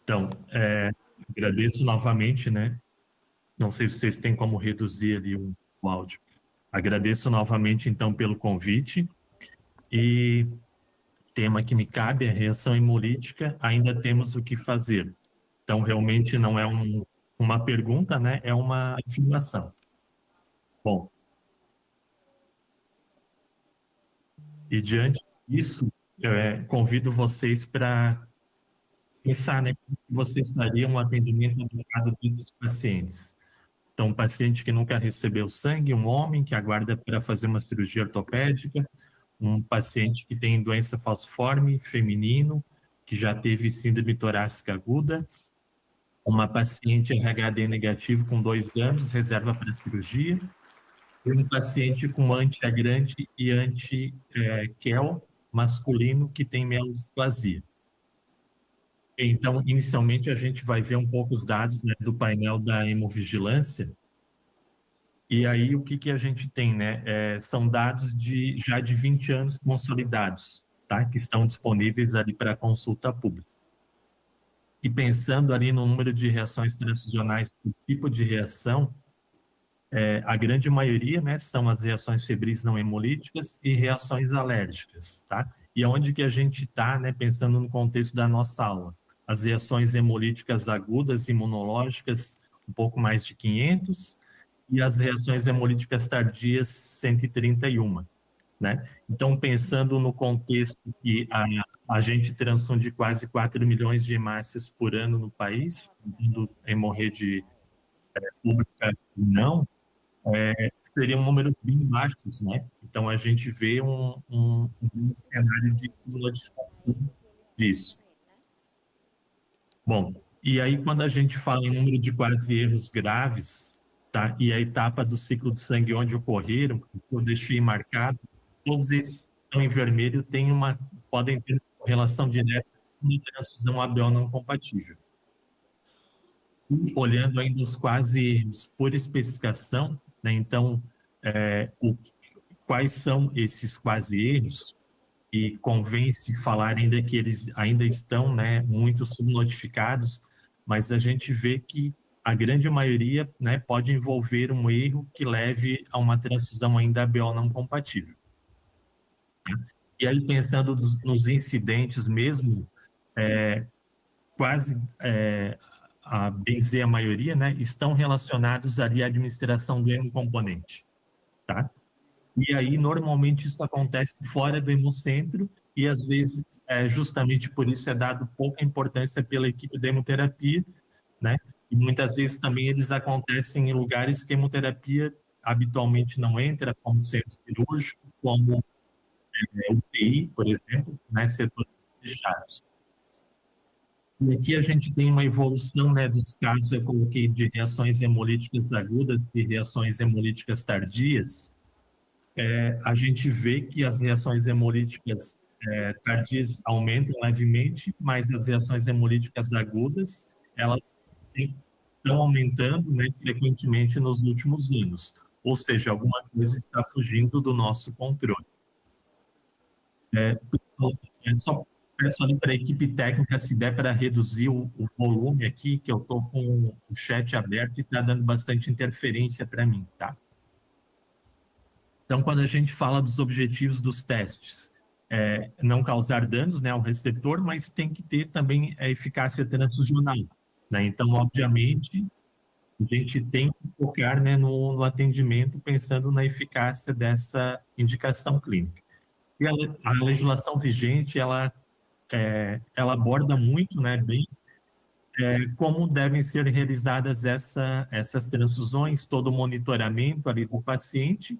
Então, agradeço novamente, né? Não sei se vocês têm como reduzir ali o áudio. Agradeço novamente, então, pelo convite. E tema que me cabe é reação hemolítica, ainda temos o que fazer. Então, realmente não é uma pergunta, né? É uma afirmação. Bom, e diante disso, convido vocês para pensar, né? Como vocês fariam um atendimento adequado desses pacientes. Então, um paciente que nunca recebeu sangue, um homem que aguarda para fazer uma cirurgia ortopédica, um paciente que tem doença falciforme, feminino, que já teve síndrome torácica aguda, uma paciente RHD negativo com 2 anos, reserva para cirurgia, e um paciente com antiagrante e anti-QEL masculino que tem mielodisplasia. Então, inicialmente, a gente vai ver um pouco os dados, né, do painel da hemovigilância. E aí, o que a gente tem, né? São dados já de 20 anos consolidados, tá? Que estão disponíveis ali para consulta pública. E pensando ali no número de reações transfusionais por tipo de reação, a grande maioria, né, são as reações febris não hemolíticas e reações alérgicas, tá? E aonde que a gente está, né, pensando no contexto da nossa aula? As reações hemolíticas agudas, imunológicas, um pouco mais de 500, e as reações hemolíticas tardias, 131, né? Então, pensando no contexto que a gente transfunde quase 4 milhões de hemácias por ano no país, indo morrer de pública não, seriam números bem baixos, né? Então, a gente vê um cenário de subnotificação disso. Bom, e aí quando a gente fala em número de quase erros graves, tá? E a etapa do ciclo de sangue onde ocorreram, eu deixei marcado, todos esses que estão em vermelho podem ter relação direta com uma transfusão ABO não compatível. E olhando ainda os quase erros por especificação, né? Então, quais são esses quase erros? E convém-se falar ainda que eles ainda estão, né, muito subnotificados, mas a gente vê que a grande maioria, né, pode envolver um erro que leve a uma transfusão ainda ABO não compatível. E aí, pensando nos incidentes mesmo, quase, a bem dizer a maioria, né, estão relacionados ali à administração do hemocomponente, tá? E aí, normalmente, isso acontece fora do hemocentro e, às vezes, justamente por isso é dado pouca importância pela equipe de hemoterapia, né? E muitas vezes também eles acontecem em lugares que a hemoterapia habitualmente não entra, como centro cirúrgico, como UTI, por exemplo, né? Setores fechados. E aqui a gente tem uma evolução, né, dos casos, eu coloquei de reações hemolíticas agudas e reações hemolíticas tardias. A gente vê que as reações hemolíticas tardias aumentam levemente, mas as reações hemolíticas agudas, elas estão aumentando, né, frequentemente nos últimos anos. Ou seja, alguma coisa está fugindo do nosso controle. Só peço ali para a equipe técnica, se der para reduzir o volume aqui, que eu estou com o chat aberto e está dando bastante interferência para mim, tá? Então, quando a gente fala dos objetivos dos testes, não causar danos, né, ao receptor, mas tem que ter também a eficácia transfusional, né? Então, obviamente, a gente tem que focar, né, no atendimento pensando na eficácia dessa indicação clínica. E a legislação vigente, ela aborda muito, né, bem, como devem ser realizadas essas transfusões, todo o monitoramento ali do paciente,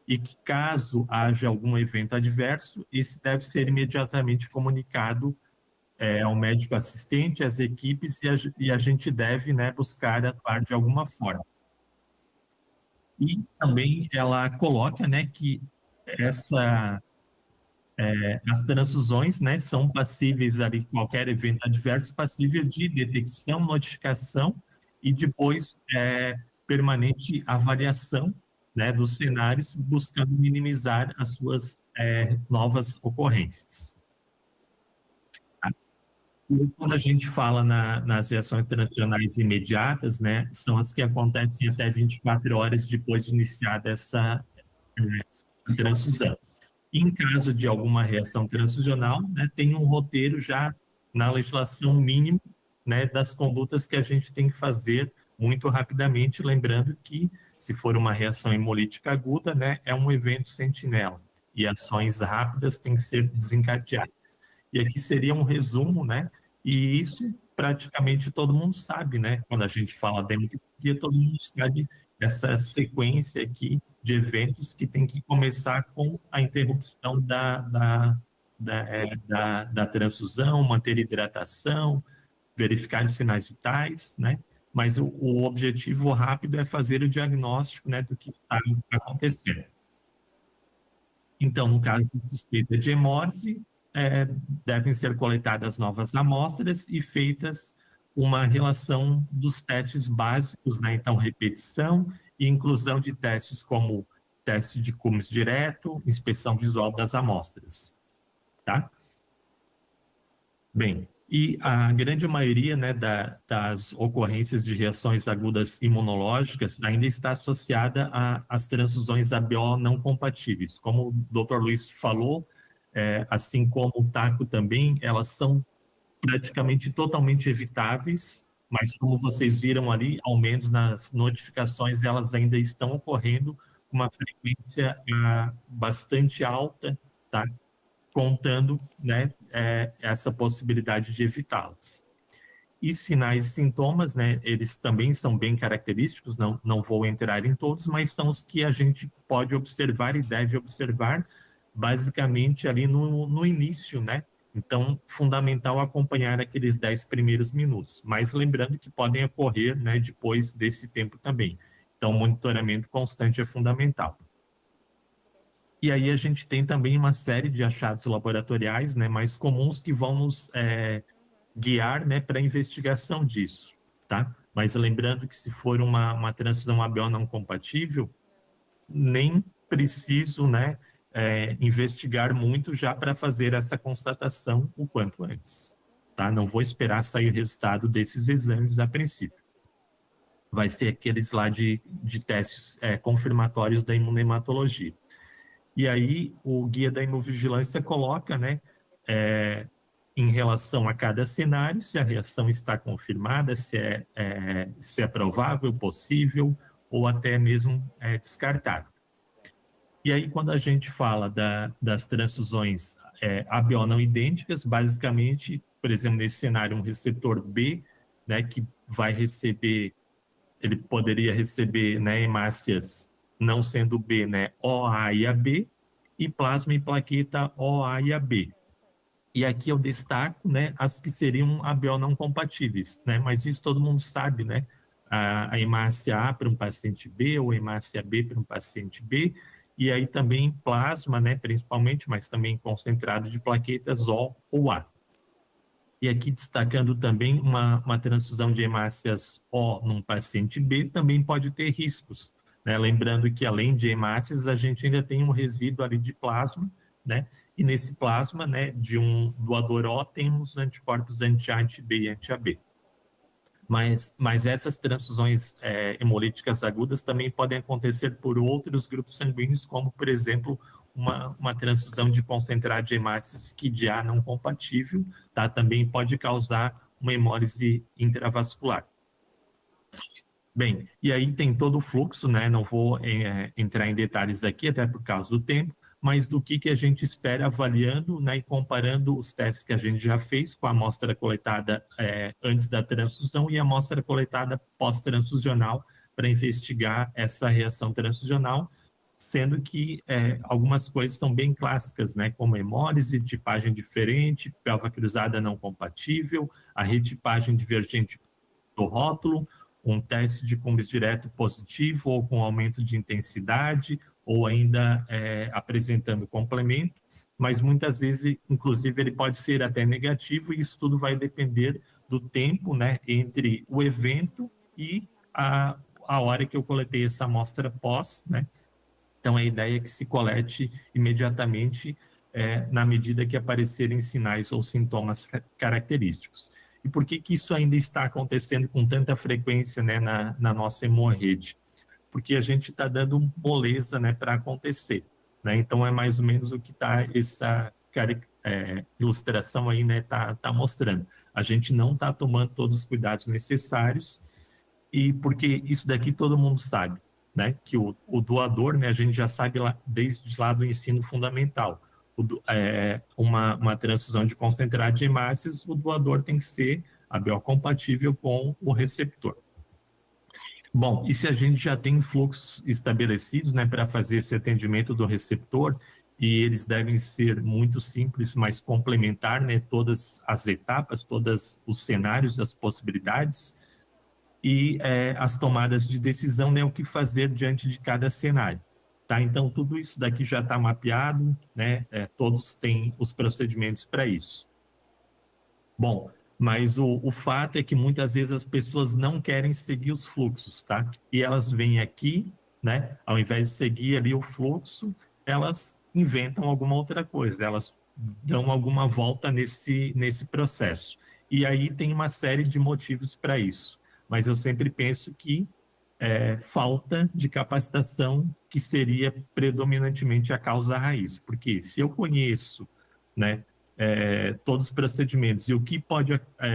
e que caso haja algum evento adverso, esse deve ser imediatamente comunicado ao médico assistente, às equipes, e a gente deve, né, buscar atuar de alguma forma. E também ela coloca, né, que as transfusões, né, são passíveis ali, qualquer evento adverso, passível de detecção, notificação e depois permanente avaliação, né, dos cenários, buscando minimizar as suas novas ocorrências. E quando a gente fala nas reações transicionais imediatas, né, são as que acontecem até 24 horas depois de iniciada essa transfusão. Em caso de alguma reação transfusional, né, tem um roteiro já na legislação mínima, né, das condutas que a gente tem que fazer muito rapidamente, lembrando que se for uma reação hemolítica aguda, né, é um evento sentinela e ações rápidas têm que ser desencadeadas. E aqui seria um resumo, né, e isso praticamente todo mundo sabe, né, quando a gente fala da hemoterapia, todo mundo sabe essa sequência aqui de eventos que tem que começar com a interrupção da transfusão, manter hidratação, verificar os sinais vitais, né? Mas o objetivo rápido é fazer o diagnóstico, né, do que está acontecendo. Então, no caso de suspeita de hemólise, devem ser coletadas novas amostras e feitas uma relação dos testes básicos, né? Então, repetição e inclusão de testes como teste de Cummins direto, inspeção visual das amostras, tá? Bem, e a grande maioria, né, das ocorrências de reações agudas imunológicas ainda está associada às transfusões ABO não compatíveis. Como o Dr. Luiz falou, assim como o TACO também, elas são praticamente totalmente evitáveis, mas como vocês viram ali, ao menos nas notificações, elas ainda estão ocorrendo com uma frequência bastante alta, tá? Contando, né, essa possibilidade de evitá-las. E sinais e sintomas, né, eles também são bem característicos, não vou entrar em todos, mas são os que a gente pode observar e deve observar basicamente ali no início, né? Então, fundamental acompanhar aqueles 10 primeiros minutos, mas lembrando que podem ocorrer, né, depois desse tempo também. Então, monitoramento constante é fundamental. E aí a gente tem também uma série de achados laboratoriais, né, mais comuns que vão nos guiar, né, para a investigação disso, tá? Mas lembrando que se for uma transfusão ABO não compatível, nem preciso, né, investigar muito já para fazer essa constatação o quanto antes, tá? Não vou esperar sair o resultado desses exames a princípio. Vai ser aqueles lá de testes confirmatórios da imunematologia. E aí o guia da imunovigilância coloca, né, em relação a cada cenário, se a reação está confirmada, se é provável, possível ou até mesmo descartável. E aí, quando a gente fala das transfusões ABO não idênticas, basicamente, por exemplo, nesse cenário, um receptor B, né, que vai receber, ele poderia receber, né, hemácias não sendo B, né, OA e AB, e plasma e plaqueta OA e AB. E aqui eu destaco, né, as que seriam ABO não compatíveis, né, mas isso todo mundo sabe, né, a hemácia A para um paciente B ou hemácia B para um paciente B, e aí também plasma, né, principalmente, mas também concentrado de plaquetas O ou A. E aqui destacando também uma transfusão de hemácias O num paciente B também pode ter riscos, né? Lembrando que além de hemácias, a gente ainda tem um resíduo ali de plasma, né? E nesse plasma, né, de um doador O, temos anticorpos anti-A, anti-B e anti-AB. Mas essas transfusões hemolíticas agudas também podem acontecer por outros grupos sanguíneos, como, por exemplo, uma transfusão de concentrado de hemácias KID-A não compatível, tá? Também pode causar uma hemólise intravascular. Bem, e aí tem todo o fluxo, né? Não vou entrar em detalhes aqui, até por causa do tempo, mas do que a gente espera avaliando, né, e comparando os testes que a gente já fez com a amostra coletada antes da transfusão e a amostra coletada pós-transfusional para investigar essa reação transfusional, sendo que algumas coisas são bem clássicas, né, como hemólise, tipagem diferente, pelva cruzada não compatível, a retipagem divergente do rótulo, um teste de Cummins direto positivo ou com aumento de intensidade, ou ainda apresentando complemento, mas muitas vezes, inclusive, ele pode ser até negativo, e isso tudo vai depender do tempo, né, entre o evento e a hora que eu coletei essa amostra pós, né? Então, a ideia é que se colete imediatamente na medida que aparecerem sinais ou sintomas característicos. E por que que isso ainda está acontecendo com tanta frequência, né, na nossa hemorrede? Porque a gente está dando moleza, né, para acontecer, né? Então é mais ou menos o que está essa ilustração aí, né, tá mostrando. A gente não está tomando todos os cuidados necessários, e porque isso daqui todo mundo sabe, né, que o doador, né, a gente já sabe lá, desde lá do ensino fundamental, uma transfusão de concentrado de hemácias, o doador tem que ser ABO compatível com o receptor. Bom, e se a gente já tem fluxos estabelecidos, né, para fazer esse atendimento do receptor, e eles devem ser muito simples, mas complementar, né, todas as etapas, todos os cenários, as possibilidades, e as tomadas de decisão, né, o que fazer diante de cada cenário. Tá? Então, tudo isso daqui já está mapeado, né, todos têm os procedimentos para isso. Bom, mas o fato é que muitas vezes as pessoas não querem seguir os fluxos, tá? E elas vêm aqui, né? Ao invés de seguir ali o fluxo, elas inventam alguma outra coisa, elas dão alguma volta nesse processo. E aí tem uma série de motivos para isso. Mas eu sempre penso que falta de capacitação que seria predominantemente a causa raiz. Porque se eu conheço, né, todos os procedimentos e o que pode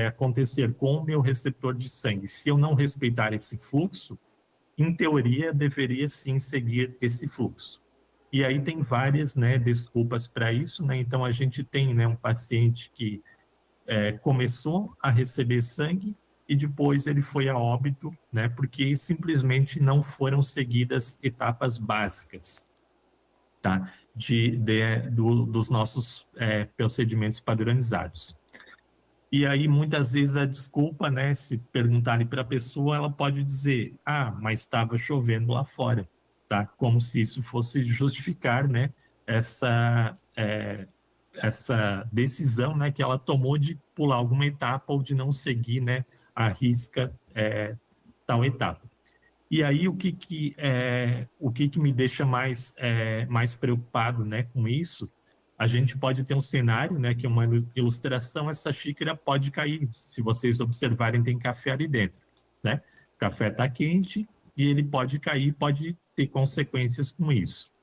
acontecer com o meu receptor de sangue, se eu não respeitar esse fluxo, em teoria, deveria sim seguir esse fluxo. E aí tem várias, né, desculpas para isso, né? Então a gente tem, né, um paciente que começou a receber sangue e depois ele foi a óbito, né, porque simplesmente não foram seguidas etapas básicas, tá? Dos nossos procedimentos padronizados. E aí, muitas vezes, a desculpa, né, se perguntarem para a pessoa, ela pode dizer, mas estava chovendo lá fora, tá? Como se isso fosse justificar, né, essa decisão, né, que ela tomou de pular alguma etapa ou de não seguir, né, à risca tal etapa. E aí o que me deixa mais preocupado, né, com isso? A gente pode ter um cenário, né, que é uma ilustração, essa xícara pode cair. Se vocês observarem, tem café ali dentro, né? O café está quente e ele pode cair, pode ter consequências com isso,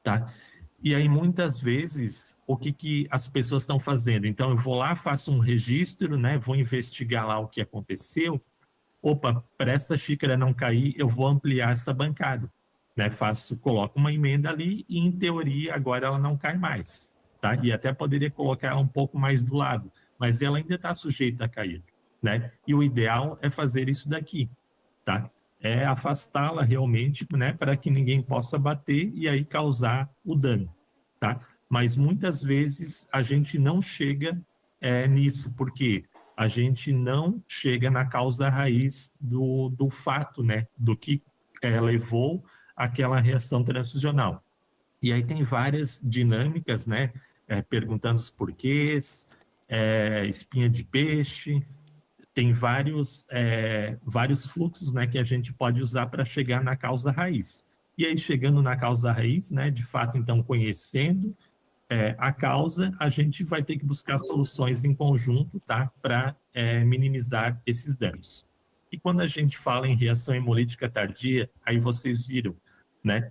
tá? E aí, muitas vezes, o que as pessoas estão fazendo? Então, eu vou lá, faço um registro, né? Vou investigar lá o que aconteceu. Opa, para essa xícara não cair, eu vou ampliar essa bancada, né? Coloco uma emenda ali e, em teoria, agora ela não cai mais, tá? E até poderia colocar ela um pouco mais do lado, mas ela ainda está sujeita a cair, né? E o ideal é fazer isso daqui, tá? É afastá-la realmente, né, para que ninguém possa bater e aí causar o dano, tá? Mas muitas vezes a gente não chega nisso, porque a gente não chega na causa raiz do fato, né, do que levou àquela reação transfusional. E aí tem várias dinâmicas, né, perguntando os porquês, espinha de peixe, tem vários fluxos, né, que a gente pode usar para chegar na causa raiz. E aí, chegando na causa raiz, né, de fato, então, conhecendo a causa, a gente vai ter que buscar soluções em conjunto, tá, para minimizar esses danos. E quando a gente fala em reação hemolítica tardia, aí vocês viram, né,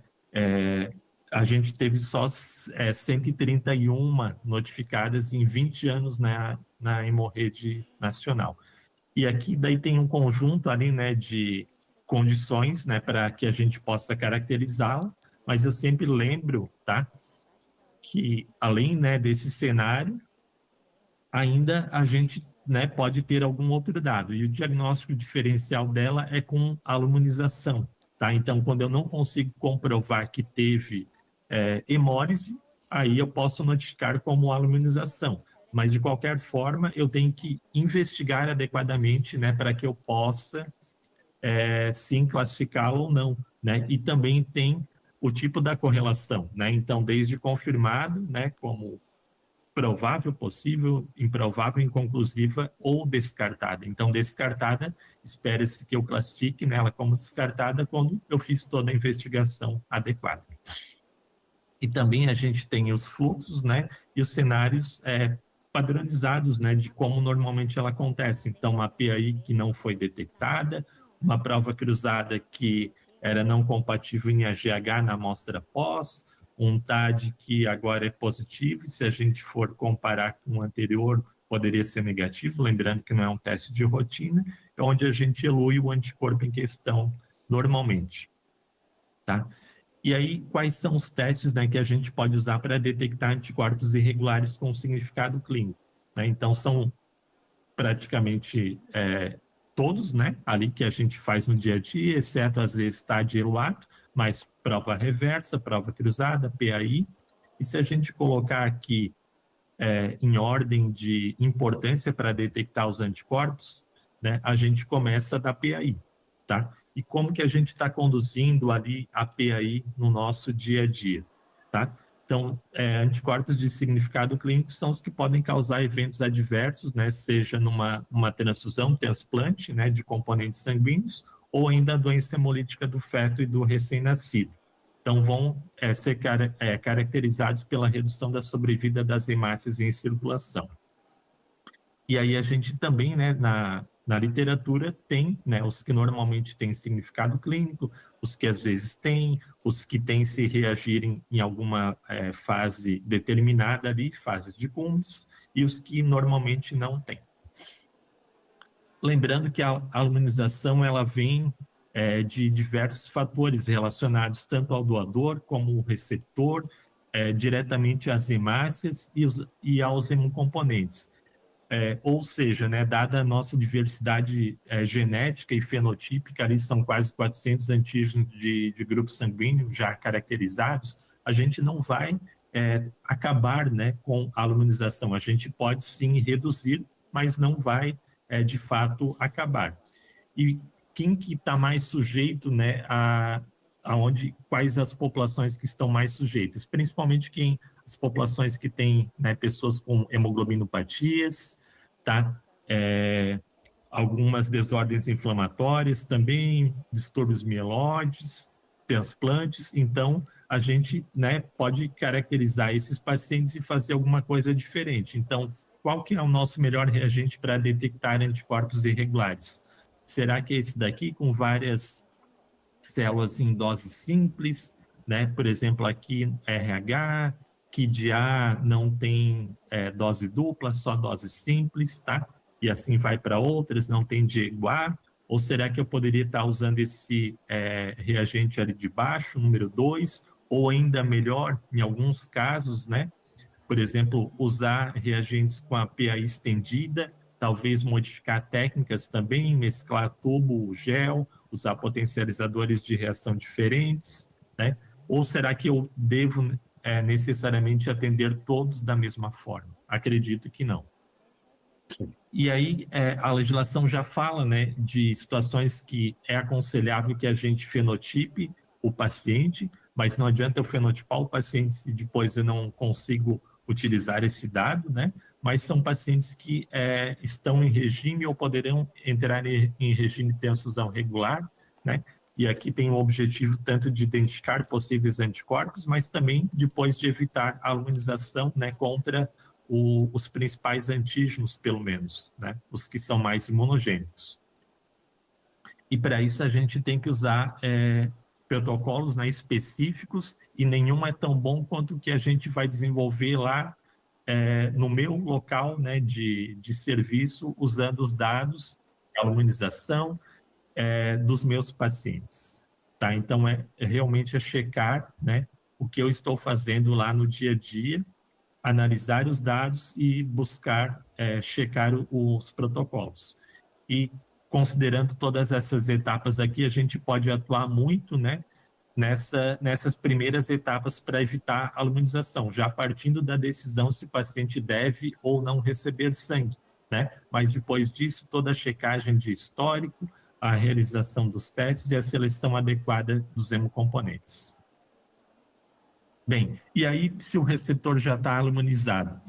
a gente teve só 131 notificadas em 20 anos na hemorrede nacional. E aqui daí tem um conjunto ali, né, de condições, né, para que a gente possa caracterizá-la, mas eu sempre lembro, tá, que além, né, desse cenário, ainda a gente, né, pode ter algum outro dado. E o diagnóstico diferencial dela é com aluminização, tá? Então, quando eu não consigo comprovar que teve hemólise, aí eu posso notificar como aluminização. Mas, de qualquer forma, eu tenho que investigar adequadamente, né, para que eu possa, sim, classificá-la ou não, né? E também tem o tipo da correlação, né? Então, desde confirmado, né, como provável, possível, improvável, inconclusiva ou descartada. Então, descartada, espera-se que eu classifique nela como descartada quando eu fiz toda a investigação adequada. E também a gente tem os fluxos, né, e os cenários padronizados, né, de como normalmente ela acontece. Então, uma PAI que não foi detectada, uma prova cruzada que era não compatível em AGH na amostra pós, um TAD que agora é positivo, e se a gente for comparar com o anterior, poderia ser negativo, lembrando que não é um teste de rotina, é onde a gente elui o anticorpo em questão normalmente, tá? E aí, quais são os testes, né, que a gente pode usar para detectar anticorpos irregulares com significado clínico, né? Então, são praticamente todos, né, ali que a gente faz no dia a dia, exceto às vezes TAD e ELUAT, mas prova reversa, prova cruzada, PAI. E se a gente colocar aqui em ordem de importância para detectar os anticorpos, né, a gente começa da PAI, tá? E como que a gente está conduzindo ali a PAI no nosso dia a dia, tá? Então, anticorpos de significado clínico são os que podem causar eventos adversos, né, seja numa transfusão, transplante, né, de componentes sanguíneos, ou ainda a doença hemolítica do feto e do recém-nascido. Então, vão ser caracterizados pela redução da sobrevida das hemácias em circulação. E aí a gente também, né, na literatura, tem, né, os que normalmente têm significado clínico, os que às vezes têm, os que têm se reagirem em alguma fase determinada ali, fases de Cummings, e os que normalmente não têm. Lembrando que a aluminização ela vem de diversos fatores relacionados tanto ao doador como ao receptor, diretamente às hemácias e aos hemocomponentes. Ou seja, né, dada a nossa diversidade genética e fenotípica, ali são quase 400 antígenos de grupo sanguíneo já caracterizados, a gente não vai acabar, né, com a aluminização. A gente pode sim reduzir, mas não vai de fato acabar. E quem que está mais sujeito, né, quais as populações que estão mais sujeitas? Principalmente as populações que têm, né, pessoas com hemoglobinopatias, tá? Algumas desordens inflamatórias também, distúrbios mieloides, transplantes. Então, a gente, né, pode caracterizar esses pacientes e fazer alguma coisa diferente. Então, qual que é o nosso melhor reagente para detectar anticorpos irregulares? Será que é esse daqui com várias células em dose simples, né? Por exemplo, aqui RH, KID-A não tem dose dupla, só dose simples, tá? E assim vai para outras, não tem DIEGUA. Ou será que eu poderia estar usando esse reagente ali de baixo, número 2, ou ainda melhor, em alguns casos, né? Por exemplo, usar reagentes com a PAI estendida, talvez modificar técnicas também, mesclar tubo, gel, usar potencializadores de reação diferentes, né? Ou será que eu devo necessariamente atender todos da mesma forma? Acredito que não. E aí a legislação já fala, né, de situações que é aconselhável que a gente fenotipe o paciente, mas não adianta eu fenotipar o paciente se depois eu não consigo utilizar esse dado, né? Mas são pacientes que estão em regime ou poderão entrar em regime de transfusão regular, né? E aqui tem o objetivo tanto de identificar possíveis anticorpos, mas também depois de evitar a aluminização, né, contra os principais antígenos, pelo menos, né? Os que são mais imunogênicos. E para isso a gente tem que usar protocolos, né, específicos, e nenhum é tão bom quanto o que a gente vai desenvolver lá no meu local, né, de serviço, usando os dados de aluminização dos meus pacientes. Tá? Então, realmente checar, né, o que eu estou fazendo lá no dia a dia, analisar os dados e buscar checar os protocolos. E considerando todas essas etapas aqui, a gente pode atuar muito, né, nessas primeiras etapas para evitar a aluminização, já partindo da decisão se o paciente deve ou não receber sangue, né? Mas depois disso, toda a checagem de histórico, a realização dos testes e a seleção adequada dos hemocomponentes. Bem, e aí, se o receptor já está aluminizado,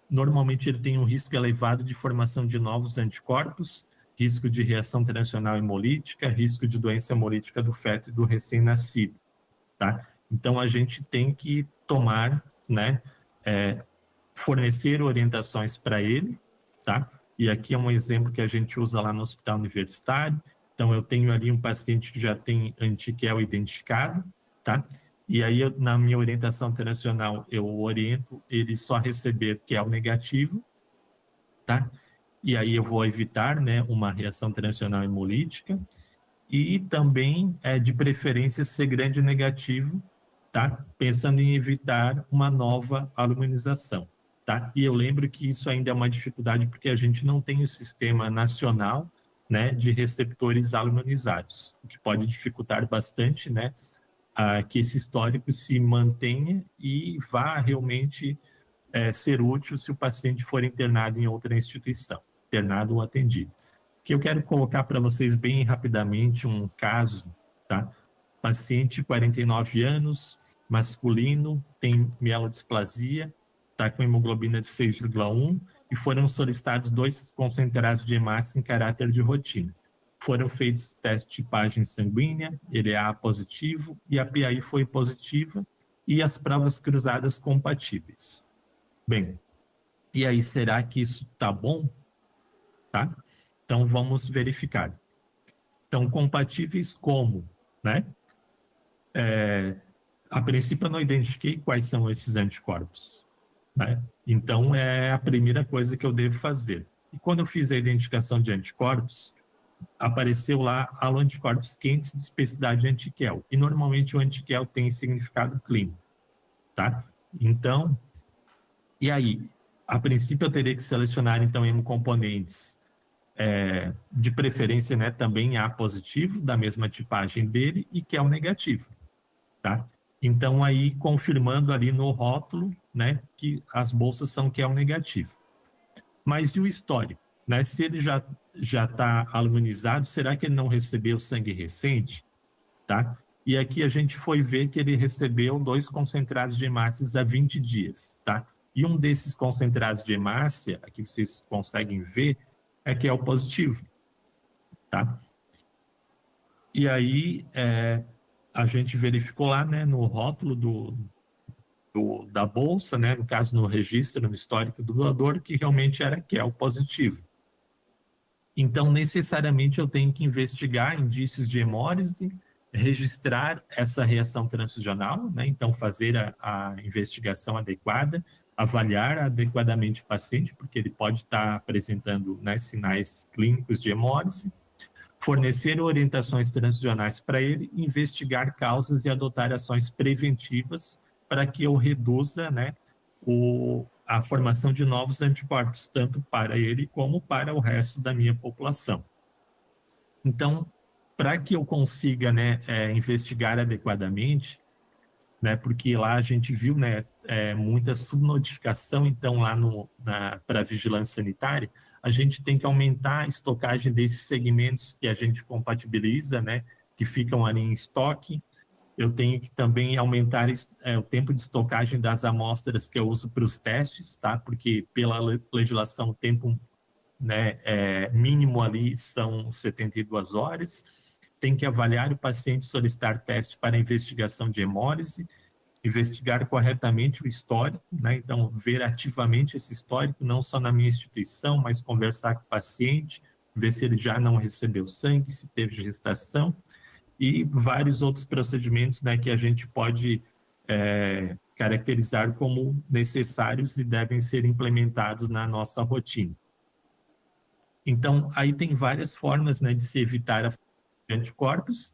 normalmente ele tem um risco elevado de formação de novos anticorpos, risco de reação transicional hemolítica, risco de doença hemolítica do feto e do recém-nascido, tá? Então, a gente tem que tomar, né, fornecer orientações para ele, tá? E aqui é um exemplo que a gente usa lá no hospital universitário. Então, eu tenho ali um paciente que já tem antiquel identificado, tá? E aí, na minha orientação internacional, eu oriento ele só a receber QEL negativo, tá? E aí eu vou evitar, né, uma reação transicional hemolítica e também, de preferência, ser grande negativo, tá? Pensando em evitar uma nova aluminização, tá? E eu lembro que isso ainda é uma dificuldade porque a gente não tem o sistema nacional, né, de receptores aluminizados, o que pode dificultar bastante, né, que esse histórico se mantenha e vá realmente ser útil se o paciente for internado em outra instituição, internado ou atendido. Que eu quero colocar para vocês bem rapidamente um caso, tá? Paciente, 49 anos, masculino, tem mielodisplasia, está com hemoglobina de 6,1 e foram solicitados 2 concentrados de hemácia em caráter de rotina. Foram feitos testes de tipagem sanguínea, ele é A positivo e a PAI foi positiva e as provas cruzadas compatíveis. Bem, e aí será que isso está bom? Tá? Então vamos verificar. Então, compatíveis como, né? A princípio eu não identifiquei quais são esses anticorpos, né? Então é a primeira coisa que eu devo fazer. E quando eu fiz a identificação de anticorpos, apareceu lá anticorpos quentes de especificidade antiquel. E normalmente o antiquel tem significado clínico, tá? Então, e aí? A princípio eu teria que selecionar então hemocomponentes de preferência, né, também A positivo, da mesma tipagem dele, e QEL negativo, tá? Então, aí, confirmando ali no rótulo, né, que as bolsas são QEL negativo. Mas e o histórico? Né? Se ele já está aluminizado, será que ele não recebeu sangue recente? Tá? E aqui a gente foi ver que ele recebeu 2 concentrados de hemácias há 20 dias, tá? E um desses concentrados de hemácia, aqui vocês conseguem ver, é QEL positivo, tá? E aí a gente verificou lá, né, no rótulo da bolsa, né, no caso no registro, no histórico do doador, que realmente era QEL positivo. Então, necessariamente, eu tenho que investigar indícios de hemólise, registrar essa reação transfusional, né? Então, fazer a investigação adequada, avaliar adequadamente o paciente, porque ele pode estar apresentando, né, sinais clínicos de hemólise, fornecer orientações transfusionais para ele, investigar causas e adotar ações preventivas para que eu reduza, né, a formação de novos anticorpos, tanto para ele como para o resto da minha população. Então, para que eu consiga, né, investigar adequadamente, né, porque lá a gente viu, né, muita subnotificação, então lá para a vigilância sanitária, a gente tem que aumentar a estocagem desses segmentos que a gente compatibiliza, né, que ficam ali em estoque. Eu tenho que também aumentar o tempo de estocagem das amostras que eu uso para os testes, tá? Porque pela legislação o tempo, né, mínimo ali são 72 horas. Tem que avaliar o paciente, solicitar teste para investigação de hemólise, investigar corretamente o histórico, né? Então, ver ativamente esse histórico, não só na minha instituição, mas conversar com o paciente, ver se ele já não recebeu sangue, se teve gestação, e vários outros procedimentos, né, que a gente pode caracterizar como necessários e devem ser implementados na nossa rotina. Então, aí tem várias formas, né, de se evitar a formação de anticorpos,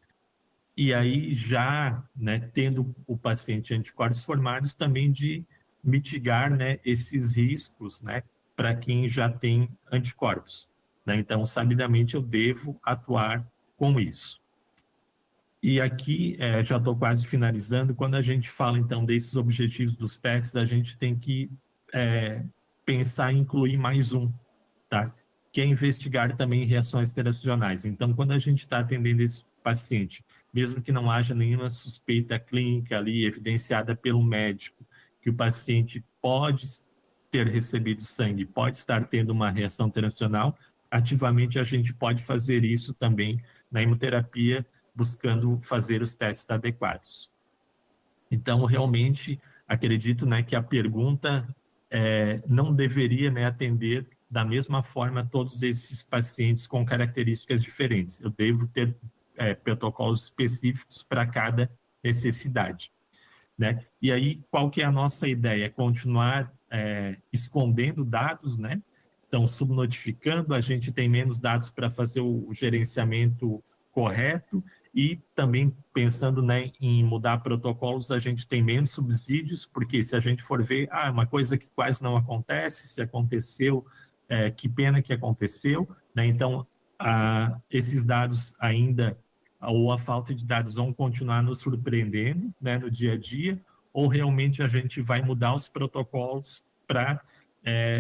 e aí já, né, tendo o paciente anticorpos formados, também de mitigar, né, esses riscos, né, para quem já tem anticorpos, né? Então, sabidamente eu devo atuar com isso. E aqui, já estou quase finalizando, quando a gente fala, então, desses objetivos dos testes, a gente tem que pensar em incluir mais um, tá? Que é investigar também reações transfusionais. Então, quando a gente está atendendo esse paciente, mesmo que não haja nenhuma suspeita clínica ali evidenciada pelo médico, que o paciente pode ter recebido sangue, pode estar tendo uma reação transfusional, ativamente a gente pode fazer isso também na hemoterapia, buscando fazer os testes adequados. Então, realmente, acredito, né, que a pergunta não deveria, né, atender da mesma forma todos esses pacientes com características diferentes. Eu devo ter protocolos específicos para cada necessidade, né? E aí, qual que é a nossa ideia? É continuar escondendo dados, né? Então, subnotificando, a gente tem menos dados para fazer o gerenciamento correto e também pensando, né, em mudar protocolos, a gente tem menos subsídios, porque se a gente for ver, uma coisa que quase não acontece, se aconteceu, que pena que aconteceu, né? Então, esses dados ainda, ou a falta de dados vão continuar nos surpreendendo, né, no dia a dia, ou realmente a gente vai mudar os protocolos para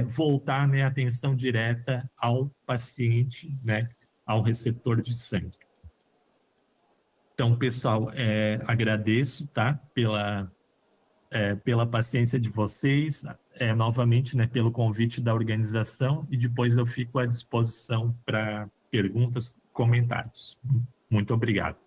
voltar, né, a atenção direta ao paciente, né, ao receptor de sangue. Então, pessoal, agradeço, tá, pela paciência de vocês, novamente, né, pelo convite da organização, e depois eu fico à disposição para perguntas, comentários. Muito obrigado.